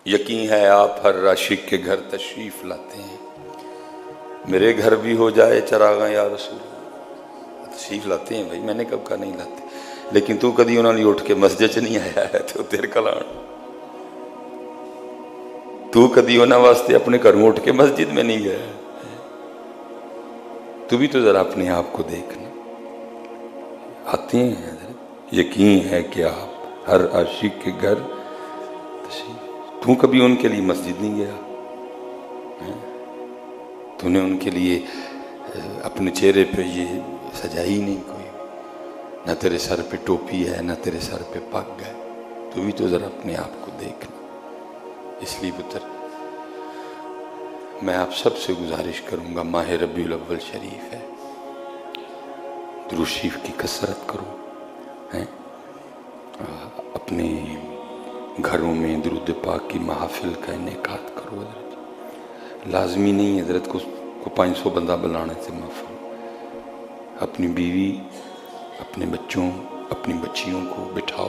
یقین ہے آپ ہر عاشق کے گھر تشریف لاتے ہیں. میرے گھر بھی ہو جائے چراغاں یا رسول. تشریف لاتے ہیں بھائی، میں نے کب کہا نہیں لاتے، لیکن تو کدی انہوں نے اٹھ کے مسجد چ نہیں آیا ہے تو تیرے کلان تو کدی انہوں واسطے اپنے گھروں اٹھ کے مسجد میں نہیں گیا. تو بھی تو ذرا اپنے آپ کو دیکھنا. آتے ہیں حضرت، یقین ہے کہ آپ ہر عاشق کے گھر تشریف. تو کبھی ان کے لیے مسجد نہیں گیا؟ تو نے ان کے لیے اپنے چہرے پہ یہ سجائی نہیں کوئی، نہ تیرے سر پہ ٹوپی ہے نہ تیرے سر پہ پگ ہے. تو بھی تو ذرا اپنے آپ کو دیکھنا. اس لیے پتر میں آپ سب سے گزارش کروں گا، ماہ ربیع الاول شریف ہے، درود شریف کی کثرت کرو. اپنے گھروں میں درود پاک کی محافل کا انعقاد کرو. حضرت لازمی نہیں حضرت کو 500 بندہ بلانے سے محفل. اپنی بیوی، اپنے بچوں، اپنی بچیوں کو بٹھاؤ،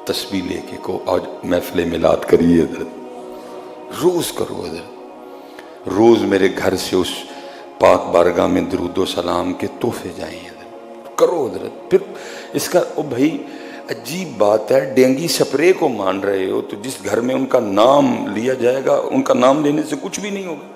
تسبیح لے کے کو آج محفل میلاد کریے. حضرت روز کرو. حضرت روز میرے گھر سے اس پاک بارگاہ میں درود و سلام کے تحفے جائیں. حضرت کرو. حضرت پھر اس کا بھائی عجیب بات ہے، ڈینگی سپرے کو مان رہے ہو تو جس گھر میں ان کا نام لیا جائے گا ان کا نام لینے سے کچھ بھی نہیں ہوگا.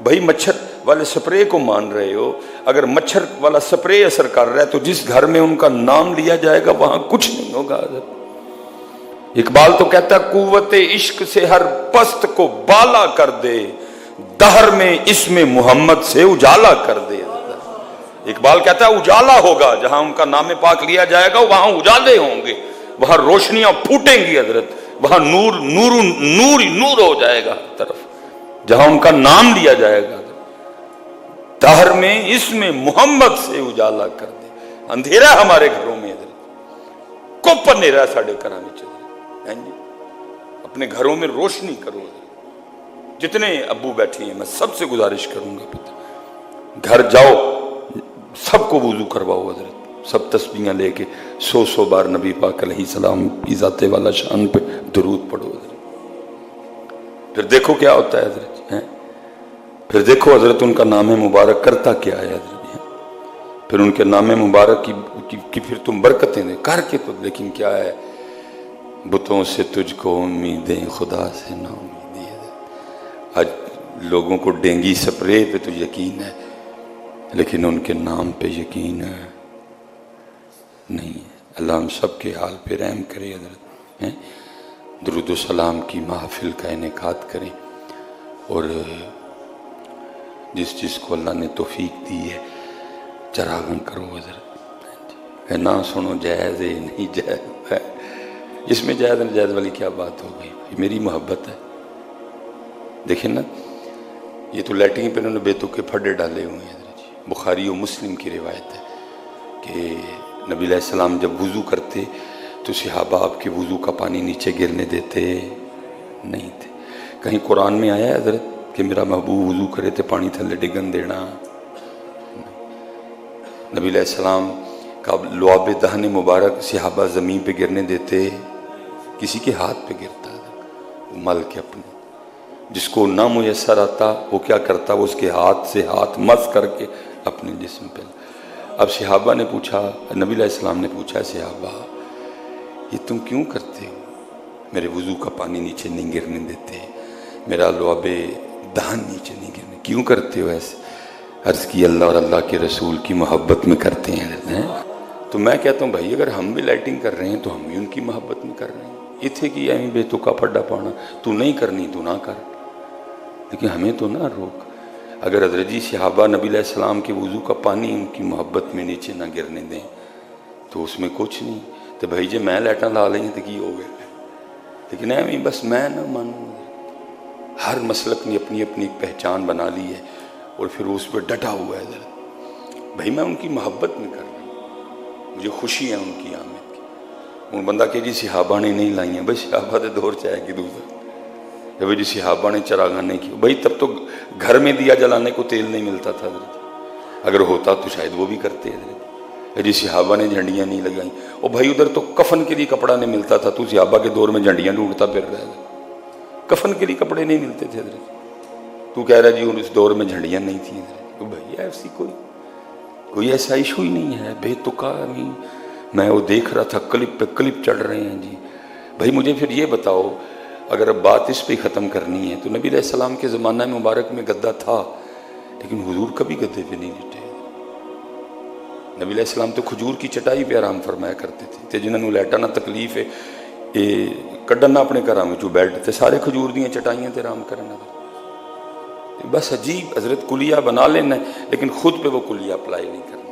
بھائی مچھر والے سپرے کو مان رہے ہو، اگر مچھر والا سپرے اثر کر رہا ہے تو جس گھر میں ان کا نام لیا جائے گا وہاں کچھ نہیں ہوگا. حضرت اقبال تو کہتا ہے قوت عشق سے ہر پست کو بالا کر دے، دہر میں اسم محمد سے اجالا کر دے. اقبال کہتا ہے اجالا ہوگا، جہاں ان کا نام پاک لیا جائے گا وہاں اجالے ہوں گے، وہاں روشنیاں پھوٹیں گی. حضرت وہاں نور نور نور ہی نور ہو جائے گا ہر طرف جہاں ان کا نام لیا جائے گا. دہر میں اسم محمد سے اجالا کر دے. اندھیرا ہمارے گھروں میں حضرت، کوپ اندھیرا ساڑھے گھراں وچ. اپنے گھروں میں روشنی کرو. جتنے ابو بیٹھے ہیں میں سب سے گزارش کروں گا، گھر جاؤ سب کو وضو کرواؤ. حضرت سب تسبیحاں لے کے 100 بار نبی پاک علیہ السلام کی ذات والا شان پہ درود پڑھو. حضرت پھر دیکھو کیا ہوتا ہے. حضرت پھر دیکھو حضرت ان کا نام مبارک کرتا کیا ہے. حضرت پھر ان کے نام مبارک کی پھر تم برکتیں دے کر کے تو، لیکن کیا ہے بتوں سے تجھ کو امیدیں خدا سے نا امیدی. آج لوگوں کو ڈینگی سپرے پہ تو یقین ہے لیکن ان کے نام پہ یقین نہیں ہے. اللہ ہم سب کے حال پہ رحم کرے. حضرت درود و سلام کی محفل کا انعقاد کریں اور جس کو اللہ نے توفیق دی ہے چراغاں کرو. حضرت نہ سنو جائز ہے نہیں جائز ہے، اس میں جائز ناجائز والی کیا بات ہو گئی؟ میری محبت ہے. دیکھیں نا یہ تو لیٹرین پہ انہوں نے بیتوں کے پھڈے ڈالے ہوئے ہیں. حضرت بخاری و مسلم کی روایت ہے کہ نبی علیہ السلام جب وضو کرتے تو صحابہ آپ کے وضو کا پانی نیچے گرنے دیتے نہیں تھے. کہیں قرآن میں آیا ہے حضرت کہ میرا محبوب وضو کرے تو پانی تھلے ڈگن دینا؟ نبی علیہ السلام کا لعاب دہن مبارک صحابہ زمین پہ گرنے دیتے؟ کسی کے ہاتھ پہ گرتا وہ مل کے اپنے. جس کو نہ میسر آتا وہ کیا کرتا، وہ اس کے ہاتھ سے ہاتھ مس کر کے اپنے جسم پہ. اب صحابہ نے پوچھا، نبی علیہ السلام نے پوچھا صحابہ یہ تم کیوں کرتے ہو؟ میرے وضو کا پانی نیچے نہیں گرنے دیتے، میرا لعاب دہن نیچے نہیں گرنے، کیوں کرتے ہو ایسے؟ عرض کی اللہ اور اللہ کے رسول کی محبت میں کرتے ہیں. تو میں کہتا ہوں بھائی اگر ہم بھی لائٹنگ کر رہے ہیں تو ہم بھی ان کی محبت میں کر رہے ہیں. یہ تھے کہ ایویں بے تو کا پھڈا پانا، تو نہیں کرنی تو نہ کر، لیکن ہمیں تو نہ روک. اگر حضرت جی صحابہ نبی علیہ السلام کے وضو کا پانی ان کی محبت میں نیچے نہ گرنے دیں تو اس میں کچھ نہیں. تو بھائی جی میں لائٹاں لا لیں تو کی ہو گیا، لیکن ایویں بس میں نہ مانوں. ہر مسلک نے اپنی اپنی ایک پہچان بنا لی ہے اور پھر اس پہ ڈٹا ہوا ہے. حضرت بھائی میں ان کی محبت میں کر رہا ہوں، مجھے خوشی ہے ان کی آمد کی. ان بندہ کہ جی صحابہ نے نہیں لائی ہیں، بھائی صحابہ دے دور چاہے کہ دوسرا بھائی جی صحابہ نے چراغاں نہیں کی. بھائی تب تو گھر میں دیا جلانے کو تیل نہیں ملتا تھا. حضرت اگر ہوتا تو شاید وہ بھی کرتے. حضرت جی صحابہ نے جھنڈیاں نہیں لگائیں. اور بھائی ادھر تو کفن کے لیے کپڑا نہیں ملتا تھا، تو صحابہ کے دور میں جھنڈیاں ڈھونڈتا پھر رہا ہے. کفن کے لیے کپڑے نہیں ملتے تھے حضرت، تو کہہ رہا جی اس دور میں جھنڈیاں نہیں تھیں حضرت، تو بھائی ایسی کوئی ایسا ایشو ہی نہیں ہے، بے تکا میں وہ دیکھ رہا تھا کلپ پہ کلپ چڑھ رہے ہیں جی۔ بھائی مجھے پھر یہ بتاؤ، اگر اب بات اس پہ ختم کرنی ہے تو نبی علیہ السلام کے زمانہ مبارک میں گدا تھا، لیکن حضور کبھی گدے پہ نہیں لیٹے۔ نبی علیہ السلام تو کھجور کی چٹائی پہ آرام فرمایا کرتے تھے، تے جنہوں نے لیٹنا تکلیف ہے یہ کڈنا اپنے گھروں میں بیٹھ تے سارے کھجور دیاں چٹائیاں تے آرام کرنا۔ بس عجیب حضرت کلیہ بنا لینا ہے، لیکن خود پہ وہ کلیہ اپلائی نہیں کرنا۔